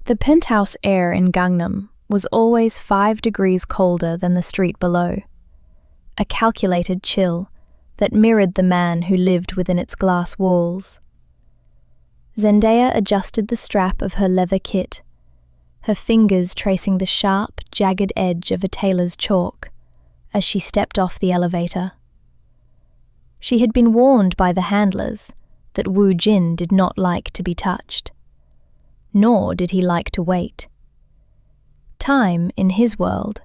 The penthouse air in Gangnam was always 5 degrees colder than the street below. A calculated chill that mirrored the man who lived within its glass walls. Zendaya adjusted the strap of her leather kit, her fingers tracing the sharp, jagged edge of a tailor's chalk as she stepped off the elevator. She had been warned by the handlers that Woo-jin did not like to be touched, nor did he like to wait. Time, in his world,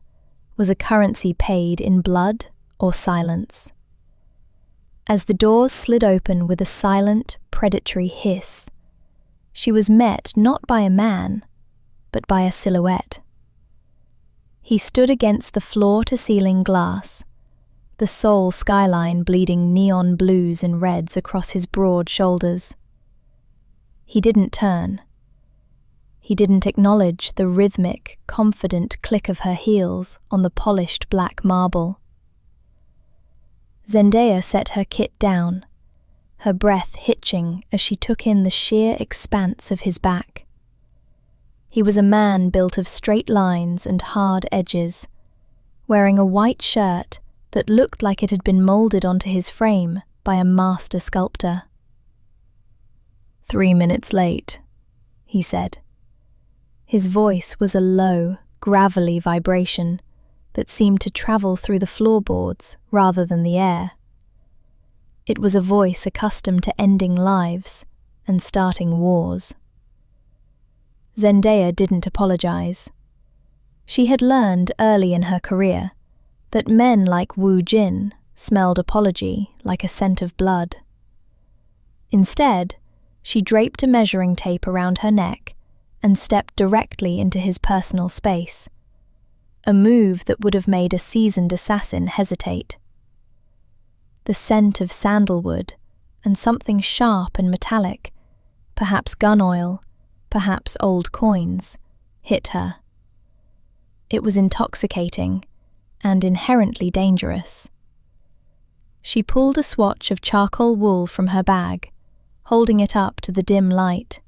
was a currency paid in blood or silence. As the doors slid open with a silent, predatory hiss, she was met not by a man, but by a silhouette. He stood against the floor-to-ceiling glass, the Seoul skyline bleeding neon blues and reds across his broad shoulders. He didn't turn. He didn't acknowledge the rhythmic, confident click of her heels on the polished black marble. Zendaya set her kit down, her breath hitching as she took in the sheer expanse of his back. He was a man built of straight lines and hard edges, wearing a white shirt that looked like it had been molded onto his frame by a master sculptor. 3 minutes late, he said. His voice was a low, gravelly vibration that seemed to travel through the floorboards rather than the air. It was a voice accustomed to ending lives and starting wars. Zendaya didn't apologize. She had learned early in her career that men like Woo-jin smelled apology like a scent of blood. Instead, she draped a measuring tape around her neck and stepped directly into his personal space, a move that would have made a seasoned assassin hesitate. The scent of sandalwood and something sharp and metallic, perhaps gun oil, perhaps old coins, hit her. It was intoxicating and inherently dangerous. She pulled a swatch of charcoal wool from her bag, holding it up to the dim light.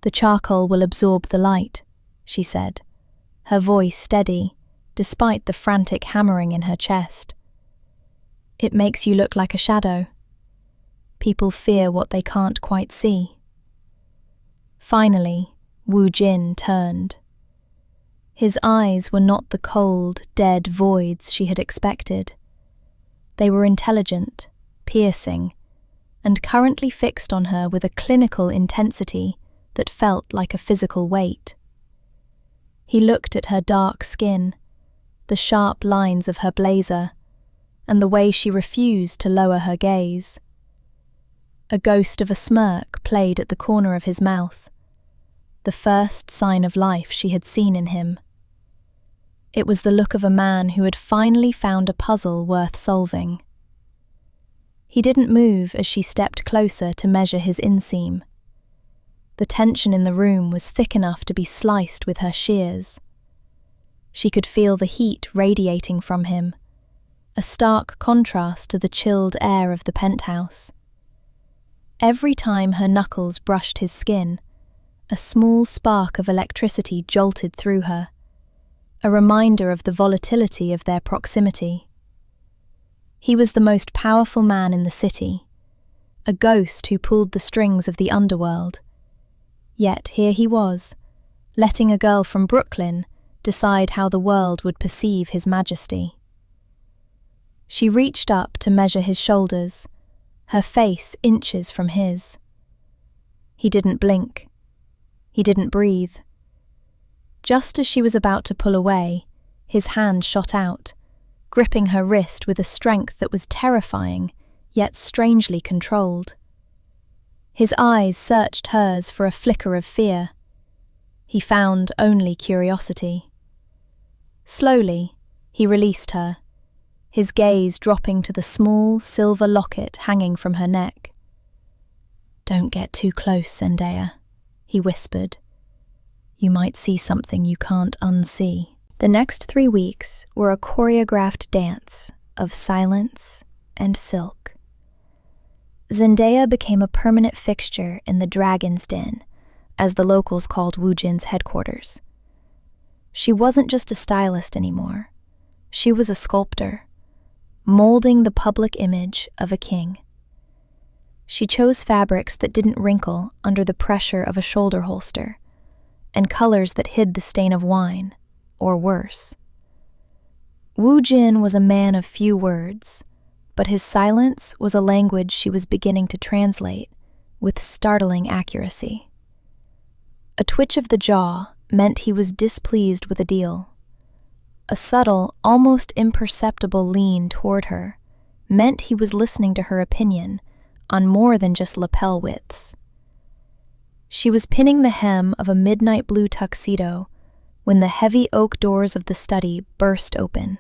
"The charcoal will absorb the light," she said, her voice steady, despite the frantic hammering in her chest. "It makes you look like a shadow. People fear what they can't quite see." Finally, Woo-jin turned. His eyes were not the cold, dead voids she had expected. They were intelligent, piercing, and currently fixed on her with a clinical intensity that felt like a physical weight. He looked at her dark skin, the sharp lines of her blazer, and the way she refused to lower her gaze. A ghost of a smirk played at the corner of his mouth, the first sign of life she had seen in him. It was the look of a man who had finally found a puzzle worth solving. He didn't move as she stepped closer to measure his inseam. The tension in the room was thick enough to be sliced with her shears. She could feel the heat radiating from him, a stark contrast to the chilled air of the penthouse. Every time her knuckles brushed his skin, a small spark of electricity jolted through her, a reminder of the volatility of their proximity. He was the most powerful man in the city, a ghost who pulled the strings of the underworld. Yet here he was, letting a girl from Brooklyn decide how the world would perceive his majesty. She reached up to measure his shoulders, her face inches from his. He didn't blink. He didn't breathe. Just as she was about to pull away, his hand shot out, gripping her wrist with a strength that was terrifying, yet strangely controlled. His eyes searched hers for a flicker of fear. He found only curiosity. Slowly, he released her, his gaze dropping to the small silver locket hanging from her neck. "Don't get too close, Zendaya," he whispered. "You might see something you can't unsee." The next 3 weeks were a choreographed dance of silence and silk. Zendaya became a permanent fixture in the Dragon's Den, as the locals called Woo-jin's headquarters. She wasn't just a stylist anymore. She was a sculptor, molding the public image of a king. She chose fabrics that didn't wrinkle under the pressure of a shoulder holster, and colors that hid the stain of wine, or worse. Woo-jin was a man of few words, but his silence was a language she was beginning to translate with startling accuracy. A twitch of the jaw meant he was displeased with a deal. A subtle, almost imperceptible lean toward her meant he was listening to her opinion on more than just lapel widths. She was pinning the hem of a midnight blue tuxedo when the heavy oak doors of the study burst open.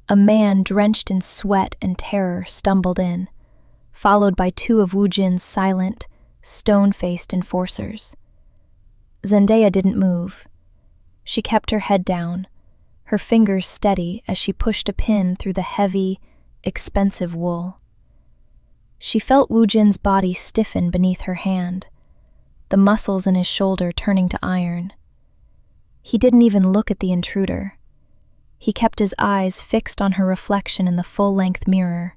A man drenched in sweat and terror stumbled in, followed by two of Woo-jin's silent, stone-faced enforcers. Zendaya didn't move. She kept her head down, her fingers steady as she pushed a pin through the heavy, expensive wool. She felt Woo-jin's body stiffen beneath her hand, the muscles in his shoulder turning to iron. He didn't even look at the intruder. He kept his eyes fixed on her reflection in the full-length mirror,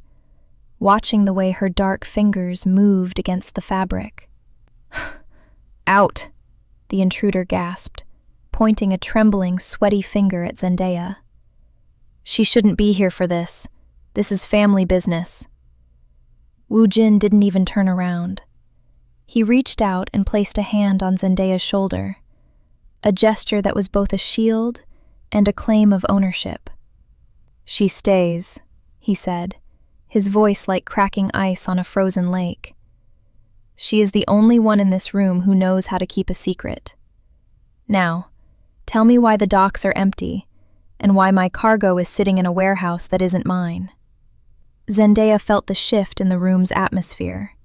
watching the way her dark fingers moved against the fabric. "Out!" the intruder gasped, pointing a trembling, sweaty finger at Zendaya. "She shouldn't be here for this. This is family business." Woo-jin didn't even turn around. He reached out and placed a hand on Zendaya's shoulder, a gesture that was both a shield and a claim of ownership. "She stays," he said, his voice like cracking ice on a frozen lake. "She is the only one in this room who knows how to keep a secret. Now, tell me why the docks are empty, and why my cargo is sitting in a warehouse that isn't mine." Zendaya felt the shift in the room's atmosphere.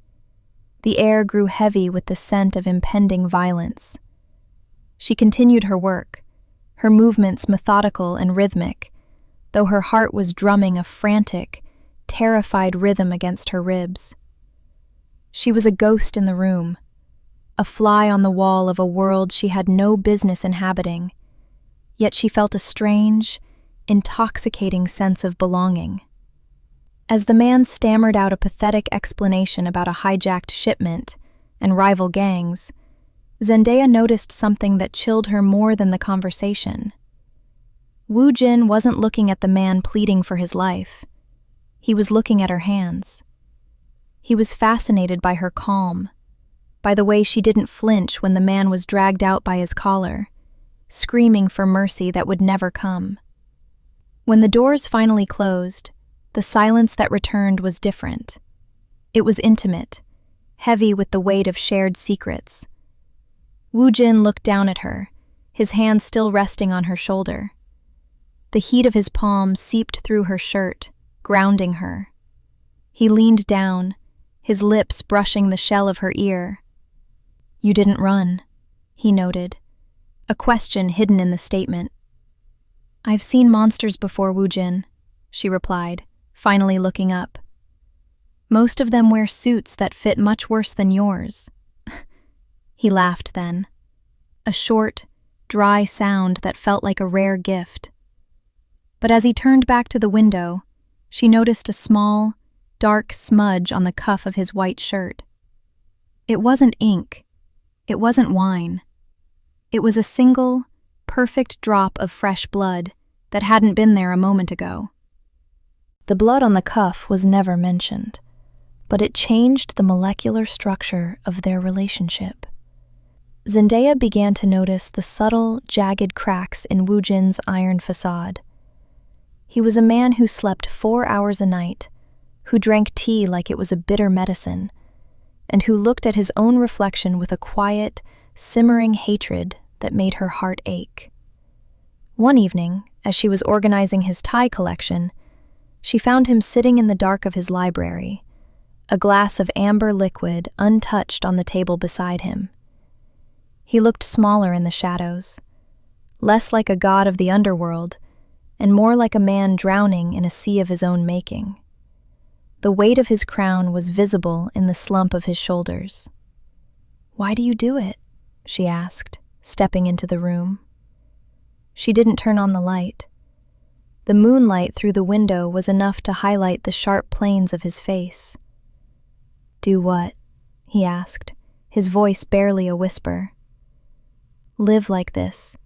The air grew heavy with the scent of impending violence. She continued her work, her movements methodical and rhythmic, though her heart was drumming a frantic, terrified rhythm against her ribs. She was a ghost in the room, a fly on the wall of a world she had no business inhabiting, yet she felt a strange, intoxicating sense of belonging. As the man stammered out a pathetic explanation about a hijacked shipment and rival gangs, Zendaya noticed something that chilled her more than the conversation. Woo-jin wasn't looking at the man pleading for his life. He was looking at her hands. He was fascinated by her calm, by the way she didn't flinch when the man was dragged out by his collar, screaming for mercy that would never come. When the doors finally closed, the silence that returned was different. It was intimate, heavy with the weight of shared secrets. Woo-jin looked down at her, his hand still resting on her shoulder. The heat of his palm seeped through her shirt, grounding her. He leaned down, his lips brushing the shell of her ear. "You didn't run," he noted, a question hidden in the statement. "I've seen monsters before, Woo-jin," she replied, finally looking up. "Most of them wear suits that fit much worse than yours." He laughed then, a short, dry sound that felt like a rare gift. But as he turned back to the window, she noticed a small, dark smudge on the cuff of his white shirt. It wasn't ink. It wasn't wine. It was a single, perfect drop of fresh blood that hadn't been there a moment ago. The blood on the cuff was never mentioned, but it changed the molecular structure of their relationship. Zendaya began to notice the subtle, jagged cracks in Woo-jin's iron facade. He was a man who slept 4 hours a night, who drank tea like it was a bitter medicine, and who looked at his own reflection with a quiet, simmering hatred that made her heart ache. One evening, as she was organizing his tie collection, she found him sitting in the dark of his library, a glass of amber liquid untouched on the table beside him. He looked smaller in the shadows, less like a god of the underworld, and more like a man drowning in a sea of his own making. The weight of his crown was visible in the slump of his shoulders. "Why do you do it?" she asked, stepping into the room. She didn't turn on the light. The moonlight through the window was enough to highlight the sharp planes of his face. "Do what?" he asked, his voice barely a whisper. "Live like this,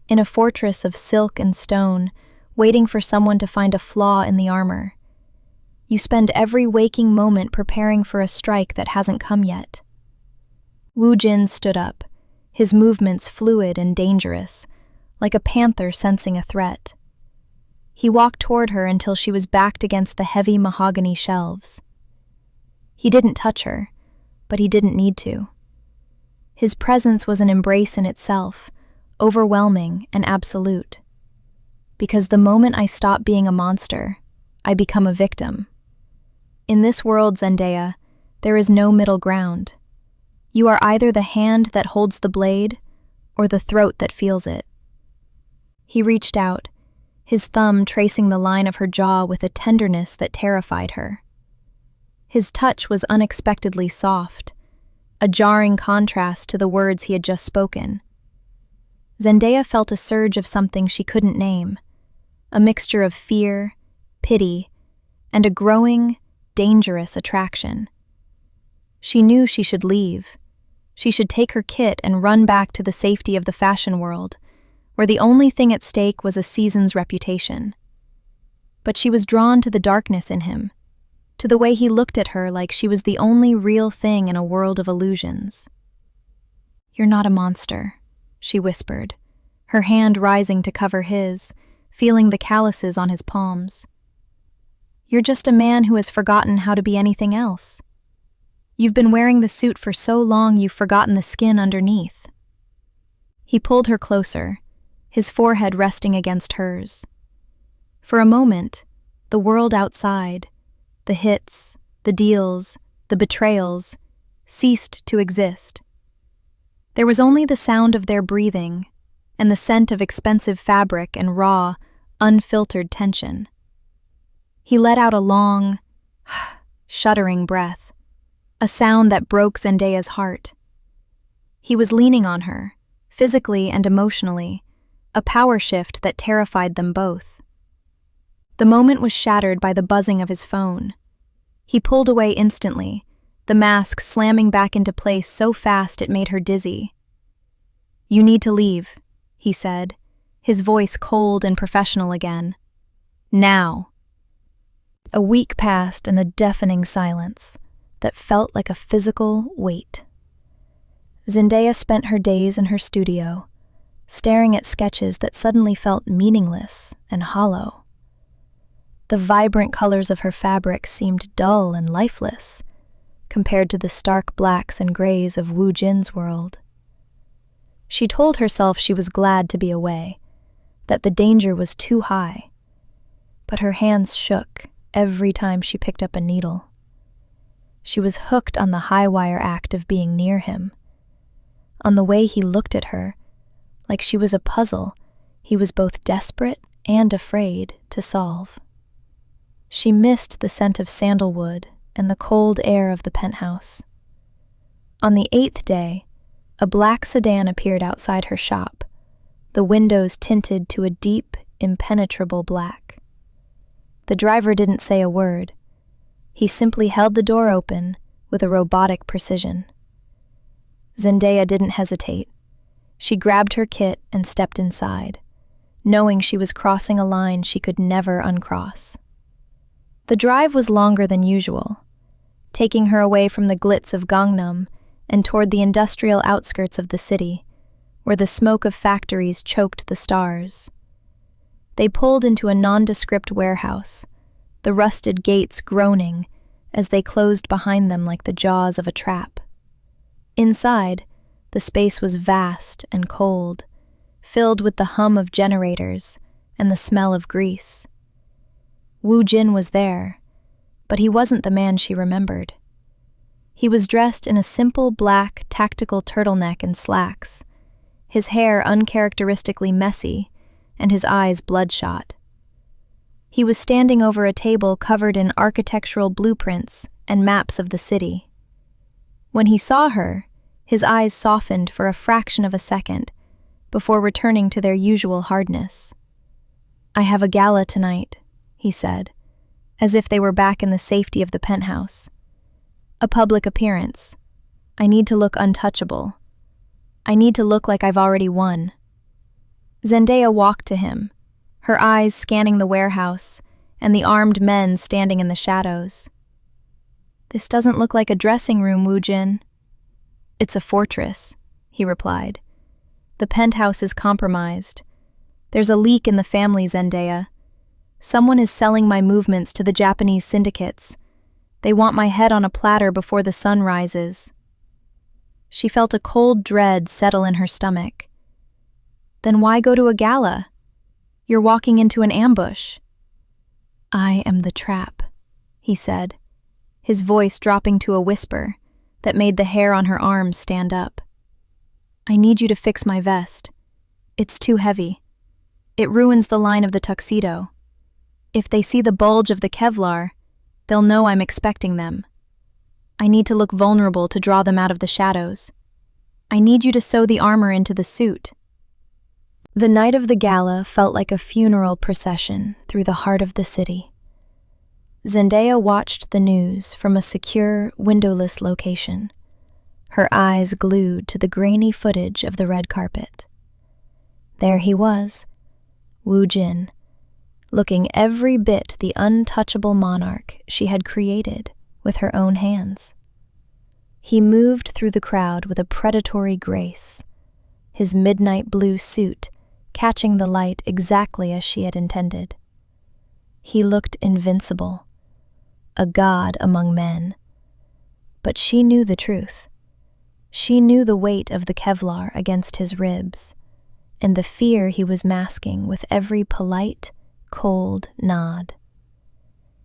in a fortress of silk and stone, waiting for someone to find a flaw in the armor. You spend every waking moment preparing for a strike that hasn't come yet." Woo-jin stood up, his movements fluid and dangerous, like a panther sensing a threat. He walked toward her until she was backed against the heavy mahogany shelves. He didn't touch her, but he didn't need to. His presence was an embrace in itself, overwhelming and absolute. Because the moment I stop being a monster, I become a victim. In this world, Zendaya, there is no middle ground. You are either the hand that holds the blade or the throat that feels it. He reached out, his thumb tracing the line of her jaw with a tenderness that terrified her. His touch was unexpectedly soft, a jarring contrast to the words he had just spoken. Zendaya felt a surge of something she couldn't name, a mixture of fear, pity, and a growing, dangerous attraction. She knew she should leave. She should take her kit and run back to the safety of the fashion world, where the only thing at stake was a season's reputation. But she was drawn to the darkness in him, to the way he looked at her like she was the only real thing in a world of illusions. "You're not a monster," she whispered, her hand rising to cover his, feeling the calluses on his palms. "You're just a man who has forgotten how to be anything else. You've been wearing the suit for so long you've forgotten the skin underneath." He pulled her closer, his forehead resting against hers. For a moment, the world outside, the hits, the deals, the betrayals, ceased to exist. There was only the sound of their breathing and the scent of expensive fabric and raw, unfiltered tension. He let out a long, shuddering breath, a sound that broke Zendaya's heart. He was leaning on her, physically and emotionally, a power shift that terrified them both. The moment was shattered by the buzzing of his phone. He pulled away instantly, the mask slamming back into place so fast it made her dizzy. "You need to leave," he said, his voice cold and professional again. "Now." A week passed in the deafening silence that felt like a physical weight. Zendaya spent her days in her studio, staring at sketches that suddenly felt meaningless and hollow. The vibrant colors of her fabric seemed dull and lifeless, compared to the stark blacks and grays of Woo-jin's world. She told herself she was glad to be away, that the danger was too high, but her hands shook every time she picked up a needle. She was hooked on the high-wire act of being near him, on the way he looked at her, like she was a puzzle he was both desperate and afraid to solve. She missed the scent of sandalwood and the cold air of the penthouse. On the 8th day, a black sedan appeared outside her shop, the windows tinted to a deep, impenetrable black. The driver didn't say a word. He simply held the door open with a robotic precision. Zendaya didn't hesitate. She grabbed her kit and stepped inside, knowing she was crossing a line she could never uncross. The drive was longer than usual, taking her away from the glitz of Gangnam and toward the industrial outskirts of the city, where the smoke of factories choked the stars. They pulled into a nondescript warehouse, the rusted gates groaning as they closed behind them like the jaws of a trap. Inside, the space was vast and cold, filled with the hum of generators and the smell of grease. Woo-jin was there, but he wasn't the man she remembered. He was dressed in a simple black tactical turtleneck and slacks, his hair uncharacteristically messy and his eyes bloodshot. He was standing over a table covered in architectural blueprints and maps of the city. When he saw her, His eyes softened for a fraction of a second before returning to their usual hardness. "I have a gala tonight," he said, as if they were back in the safety of the penthouse. "A public appearance. I need to look untouchable. I need to look like I've already won." Zendaya walked to him, her eyes scanning the warehouse and the armed men standing in the shadows. "This doesn't look like a dressing room, Woo-jin." "It's a fortress," he replied. "The penthouse is compromised. There's a leak in the family, Zendaya. Someone is selling my movements to the Japanese syndicates. They want my head on a platter before the sun rises." She felt a cold dread settle in her stomach. "Then why go to a gala? You're walking into an ambush." "I am the trap," he said, his voice dropping to a whisper that made the hair on her arms stand up. "I need you to fix my vest. It's too heavy. It ruins the line of the tuxedo. If they see the bulge of the Kevlar, they'll know I'm expecting them. I need to look vulnerable to draw them out of the shadows. I need you to sew the armor into the suit." The night of the gala felt like a funeral procession through the heart of the city. Zendaya watched the news from a secure, windowless location, her eyes glued to the grainy footage of the red carpet. There he was, Woo-jin, looking every bit the untouchable monarch she had created with her own hands. He moved through the crowd with a predatory grace, his midnight blue suit catching the light exactly as she had intended. He looked invincible, a god among men. But she knew the truth. She knew the weight of the Kevlar against his ribs, and the fear he was masking with every polite, cold nod.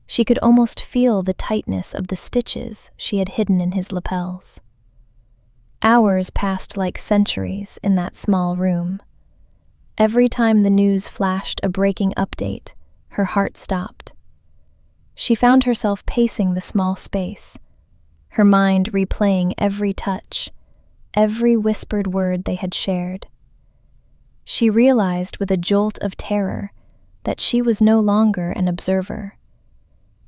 She could almost feel the tightness of the stitches she had hidden in his lapels. Hours passed like centuries in that small room. Every time the news flashed a breaking update, her heart stopped. She found herself pacing the small space, her mind replaying every touch, every whispered word they had shared. She realized with a jolt of terror that she was no longer an observer.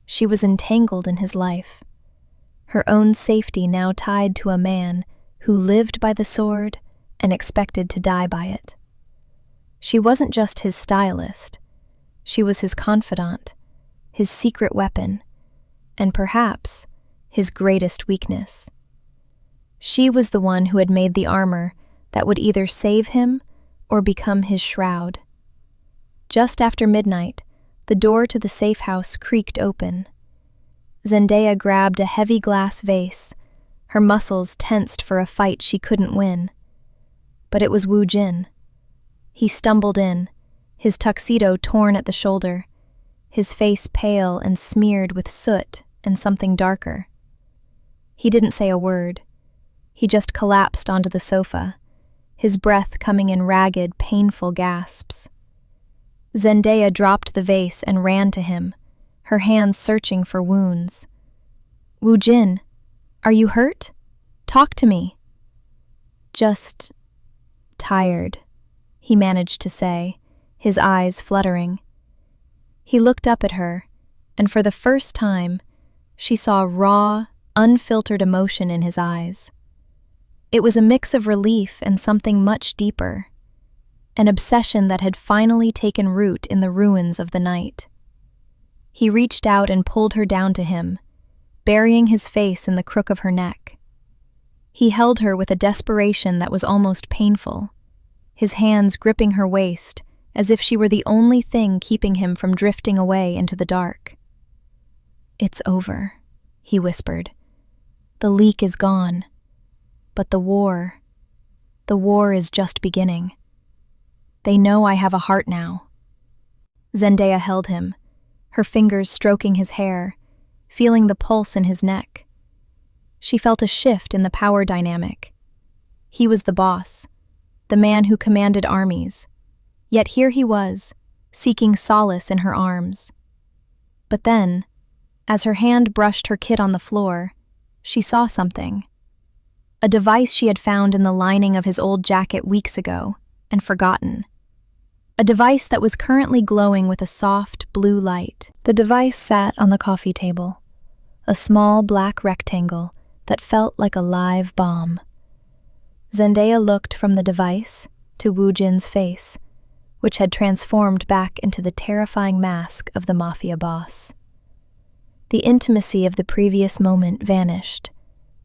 She was entangled in his life, her own safety now tied to a man who lived by the sword and expected to die by it. She wasn't just his stylist, she was his confidant, his secret weapon, and perhaps his greatest weakness. She was the one who had made the armor that would either save him or become his shroud. Just after midnight, the door to the safe house creaked open. Zendaya grabbed a heavy glass vase, her muscles tensed for a fight she couldn't win. But it was Woo-jin. He stumbled in, his tuxedo torn at the shoulder, his face pale and smeared with soot and something darker. He didn't say a word. He just collapsed onto the sofa, his breath coming in ragged, painful gasps. Zendaya dropped the vase and ran to him, her hands searching for wounds. "Woo-jin, are you hurt? Talk to me." "Just tired," he managed to say, his eyes fluttering. He looked up at her, and for the first time, she saw raw, unfiltered emotion in his eyes. It was a mix of relief and something much deeper, an obsession that had finally taken root in the ruins of the night. He reached out and pulled her down to him, burying his face in the crook of her neck. He held her with a desperation that was almost painful, his hands gripping her waist as if she were the only thing keeping him from drifting away into the dark. "It's over," he whispered. "The leak is gone. But the war is just beginning. They know I have a heart now." Zendaya held him, her fingers stroking his hair, feeling the pulse in his neck. She felt a shift in the power dynamic. He was the boss, the man who commanded armies, yet here he was, seeking solace in her arms. But then, as her hand brushed her kit on the floor, she saw something. a device she had found in the lining of his old jacket weeks ago and forgotten. A device that was currently glowing with a soft blue light. The device sat on the coffee table, a small black rectangle that felt like a live bomb. Zendaya looked from the device to Woo-jin's face, which had transformed back into the terrifying mask of the Mafia boss. The intimacy of the previous moment vanished,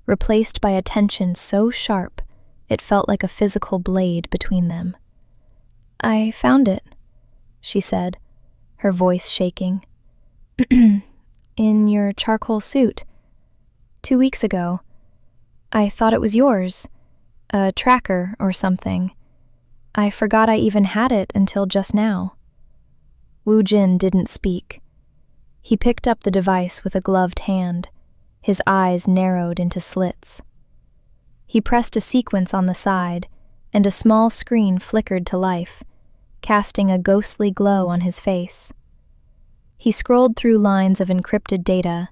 replaced by a tension so sharp it felt like a physical blade between them. "I found it," she said, her voice shaking. "In your charcoal suit. 2 weeks ago. I thought it was yours, a tracker or something. I forgot I even had it until just now." Woo-jin didn't speak. He picked up the device with a gloved hand, his eyes narrowed into slits. He pressed a sequence on the side, and a small screen flickered to life, casting a ghostly glow on his face. He scrolled through lines of encrypted data,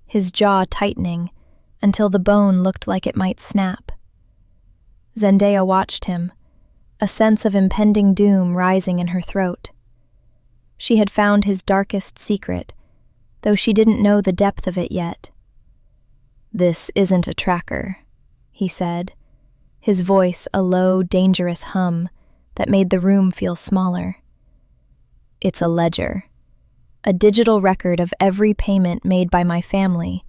his jaw tightening, until the bone looked like it might snap. Zendaya watched him, a sense of impending doom rising in her throat. She had found his darkest secret, though she didn't know the depth of it yet. "This isn't a tracker," he said, his voice a low, dangerous hum that made the room feel smaller. "It's a ledger, a digital record of every payment made by my family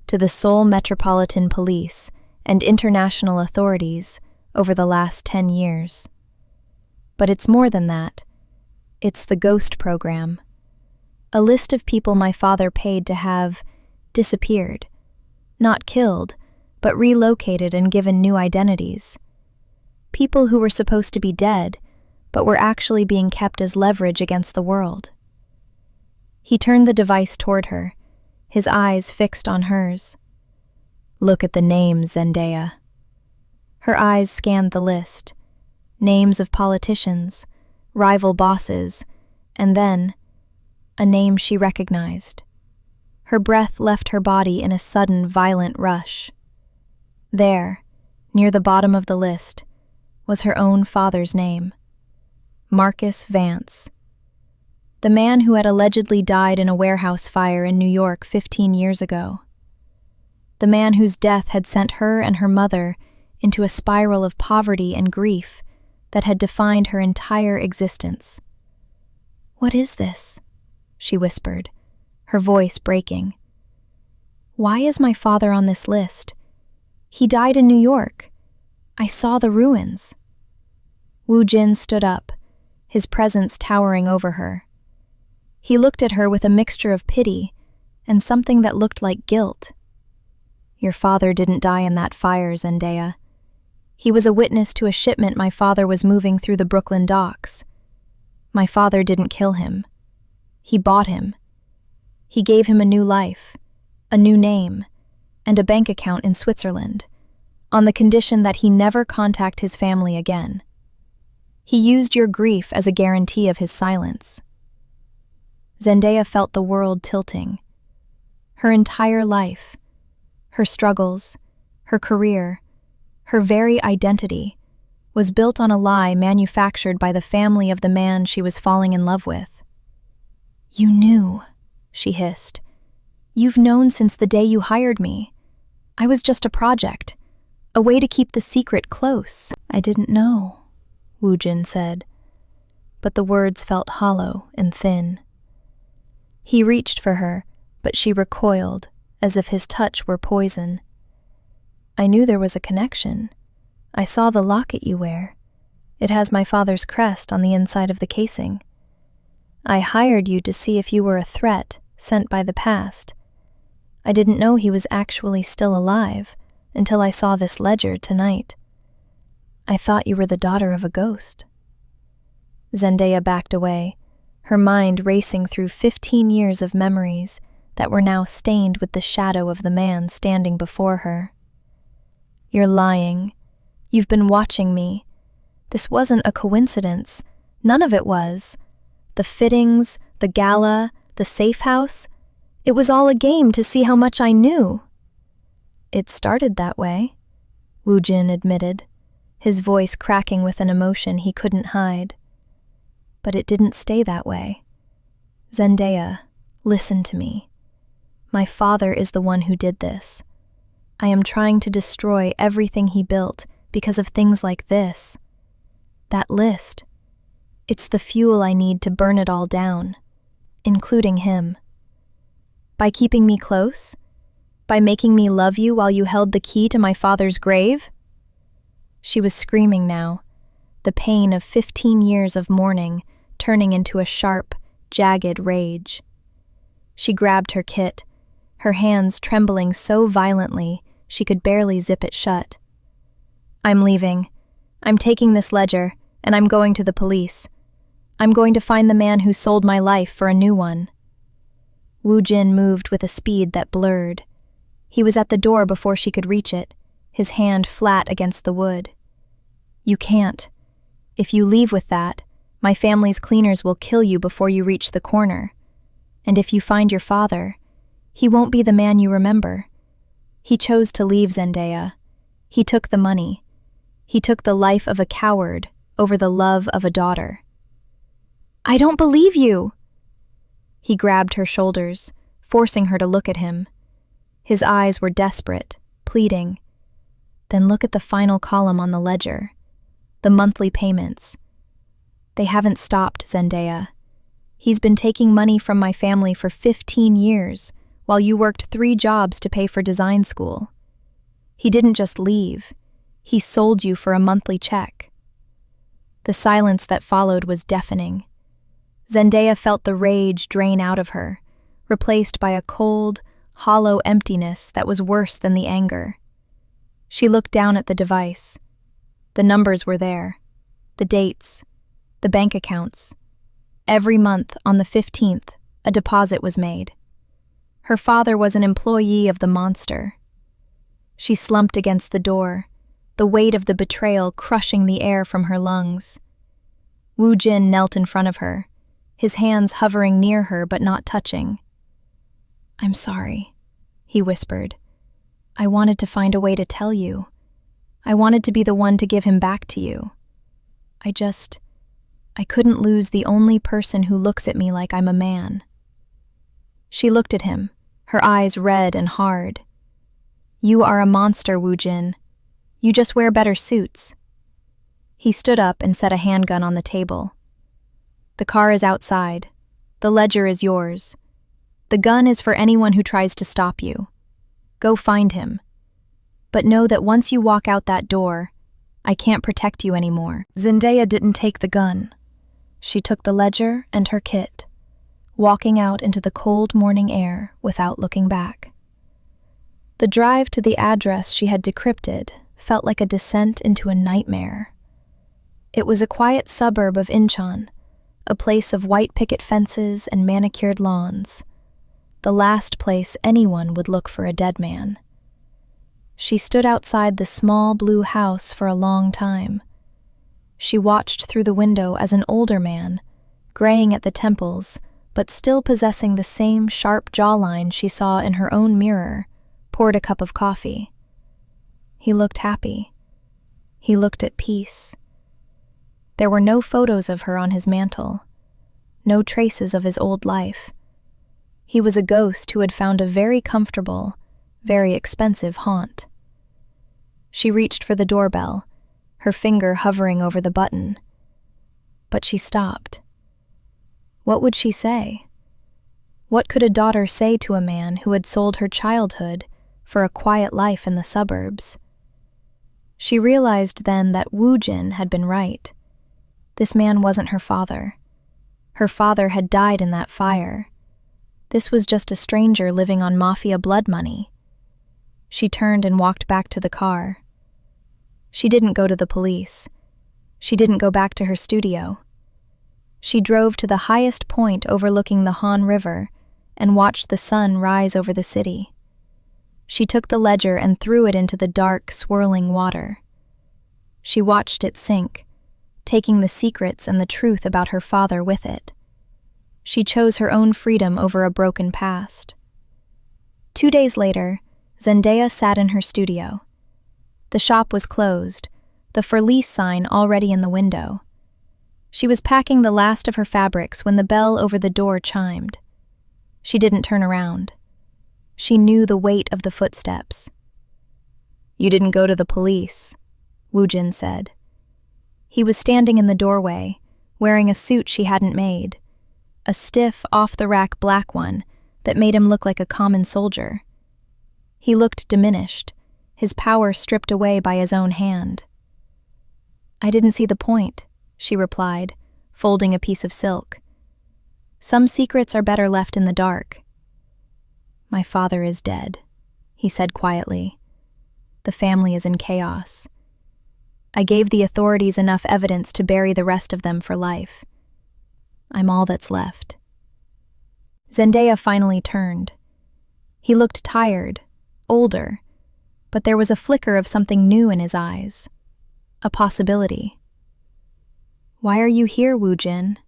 to the Seoul Metropolitan Police and international authorities over the last 10 years. But it's more than that. It's the Ghost Program, a list of people my father paid to have disappeared, not killed, but relocated and given new identities. People who were supposed to be dead, but were actually being kept as leverage against the world." He turned the device toward her, his eyes fixed on hers. "Look at the names, Zendaya." Her eyes scanned the list, names of politicians, rival bosses, and then a name she recognized. Her breath left her body in a sudden, violent rush. There, near the bottom of the list, was her own father's name, Marcus Vance, the man who had allegedly died in a warehouse fire in New York 15 years ago. The man whose death had sent her and her mother into a spiral of poverty and grief that had defined her entire existence. "What is this?" she whispered, her voice breaking. "Why is my father on this list? He died in New York. I saw the ruins." Woo-jin stood up, his presence towering over her. He looked at her with a mixture of pity and something that looked like guilt. "Your father didn't die in that fire, Zendaya. He was a witness to a shipment my father was moving through the Brooklyn docks. My father didn't kill him. He bought him. He gave him a new life, a new name, and a bank account in Switzerland, on the condition that he never contact his family again. He used your grief as a guarantee of his silence." Zendaya felt the world tilting. Her entire life, her struggles, her career, her very identity, was built on a lie manufactured by the family of the man she was falling in love with. "You knew," she hissed. "You've known since the day you hired me. I was just a project, a way to keep the secret close." "I didn't know," Woo-jin said, but the words felt hollow and thin. He reached for her, but she recoiled, as if his touch were poison. "I knew there was a connection. I saw the locket you wear. It has my father's crest on the inside of the casing. I hired you to see if you were a threat sent by the past. I didn't know he was actually still alive until I saw this ledger tonight. I thought you were the daughter of a ghost." Zendaya backed away, her mind racing through 15 years of memories that were now stained with the shadow of the man standing before her. "You're lying. You've been watching me. This wasn't a coincidence. None of it was. The fittings, the gala, the safe house. It was all a game to see how much I knew." "It started that way," Woo-jin admitted, his voice cracking with an emotion he couldn't hide. But it didn't stay that way. Zendaya, listen to me. My father is the one who did this. I am trying to destroy everything he built because of things like this. That list. It's the fuel I need to burn it all down, including him. By keeping me close? By making me love you while you held the key to my father's grave? She was screaming now, the pain of 15 years of mourning turning into a sharp, jagged rage. She grabbed her kit, her hands trembling so violently she could barely zip it shut. I'm leaving. I'm taking this ledger, and I'm going to the police. I'm going to find the man who sold my life for a new one. Woo-jin moved with a speed that blurred. He was at the door before she could reach it, his hand flat against the wood. You can't. If you leave with that, my family's cleaners will kill you before you reach the corner. And if you find your father, he won't be the man you remember. He chose to leave, Zendaya. He took the money. He took the life of a coward over the love of a daughter. I don't believe you! He grabbed her shoulders, forcing her to look at him. His eyes were desperate, pleading. Then look at the final column on the ledger. The monthly payments. They haven't stopped, Zendaya. He's been taking money from my family for 15 years, while you worked 3 jobs to pay for design school. He didn't just leave. He sold you for a monthly check. The silence that followed was deafening. Zendaya felt the rage drain out of her, replaced by a cold, hollow emptiness that was worse than the anger. She looked down at the device. The numbers were there, the dates, the bank accounts. Every month, on the 15th, a deposit was made. Her father was an employee of the monster. She slumped against the door, the weight of the betrayal crushing the air from her lungs. Woo-jin knelt in front of her, his hands hovering near her but not touching. I'm sorry, he whispered. I wanted to find a way to tell you. I wanted to be the one to give him back to you. I couldn't lose the only person who looks at me like I'm a man. She looked at him, her eyes red and hard. You are a monster, Woo-jin. You just wear better suits. He stood up and set a handgun on the table. The car is outside. The ledger is yours. The gun is for anyone who tries to stop you. Go find him. But know that once you walk out that door, I can't protect you anymore. Zendaya didn't take the gun. She took the ledger and her kit, walking out into the cold morning air without looking back. The drive to the address she had decrypted felt like a descent into a nightmare. It was a quiet suburb of Incheon, a place of white picket fences and manicured lawns, the last place anyone would look for a dead man. She stood outside the small blue house for a long time. She watched through the window as an older man, graying at the temples, but still possessing the same sharp jawline she saw in her own mirror, poured a cup of coffee. He looked happy. He looked at peace. There were no photos of her on his mantle, no traces of his old life. He was a ghost who had found a very comfortable, very expensive haunt. She reached for the doorbell, her finger hovering over the button. But she stopped. What would she say? What could a daughter say to a man who had sold her childhood for a quiet life in the suburbs? She realized then that Woo-jin had been right. This man wasn't her father. Her father had died in that fire. This was just a stranger living on Mafia blood money. She turned and walked back to the car. She didn't go to the police. She didn't go back to her studio. She drove to the highest point overlooking the Han River and watched the sun rise over the city. She took the ledger and threw it into the dark, swirling water. She watched it sink, taking the secrets and the truth about her father with it. She chose her own freedom over a broken past. 2 days later, Zendaya sat in her studio. The shop was closed, the for lease sign already in the window. She was packing the last of her fabrics when the bell over the door chimed. She didn't turn around. She knew the weight of the footsteps. "You didn't go to the police," Woo-jin said. He was standing in the doorway, wearing a suit she hadn't made, a stiff, off-the-rack black one that made him look like a common soldier. He looked diminished, his power stripped away by his own hand. "I didn't see the point," she replied, folding a piece of silk. "Some secrets are better left in the dark." "My father is dead," he said quietly. "The family is in chaos. I gave the authorities enough evidence to bury the rest of them for life. I'm all that's left." Zendaya finally turned. He looked tired, older, but there was a flicker of something new in his eyes. A possibility. "Why are you here, Woo-jin?"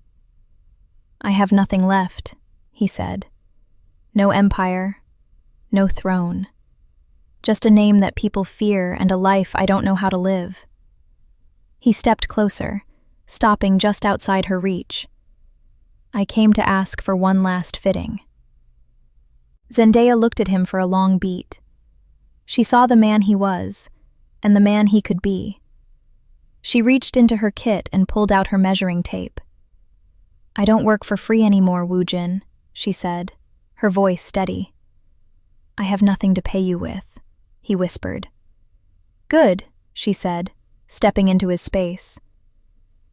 "I have nothing left," he said. "No empire, no throne. Just a name that people fear and a life I don't know how to live." He stepped closer, stopping just outside her reach. "I came to ask for one last fitting." Zendaya looked at him for a long beat. She saw the man he was, and the man he could be. She reached into her kit and pulled out her measuring tape. "I don't work for free anymore, Woo-jin," she said, her voice steady. "I have nothing to pay you with," he whispered. "Good," she said, stepping into his space.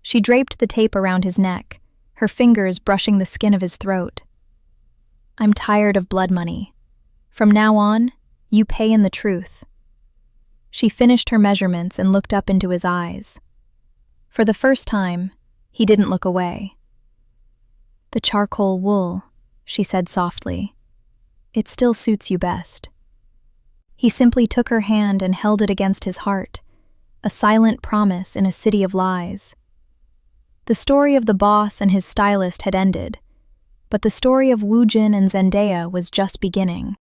She draped the tape around his neck, her fingers brushing the skin of his throat. "I'm tired of blood money. From now on, you pay in the truth." She finished her measurements and looked up into his eyes. For the first time, he didn't look away. "The charcoal wool," she said softly. "It still suits you best." He simply took her hand and held it against his heart, a silent promise in a city of lies. The story of the boss and his stylist had ended, but the story of Woo-jin and Zendaya was just beginning.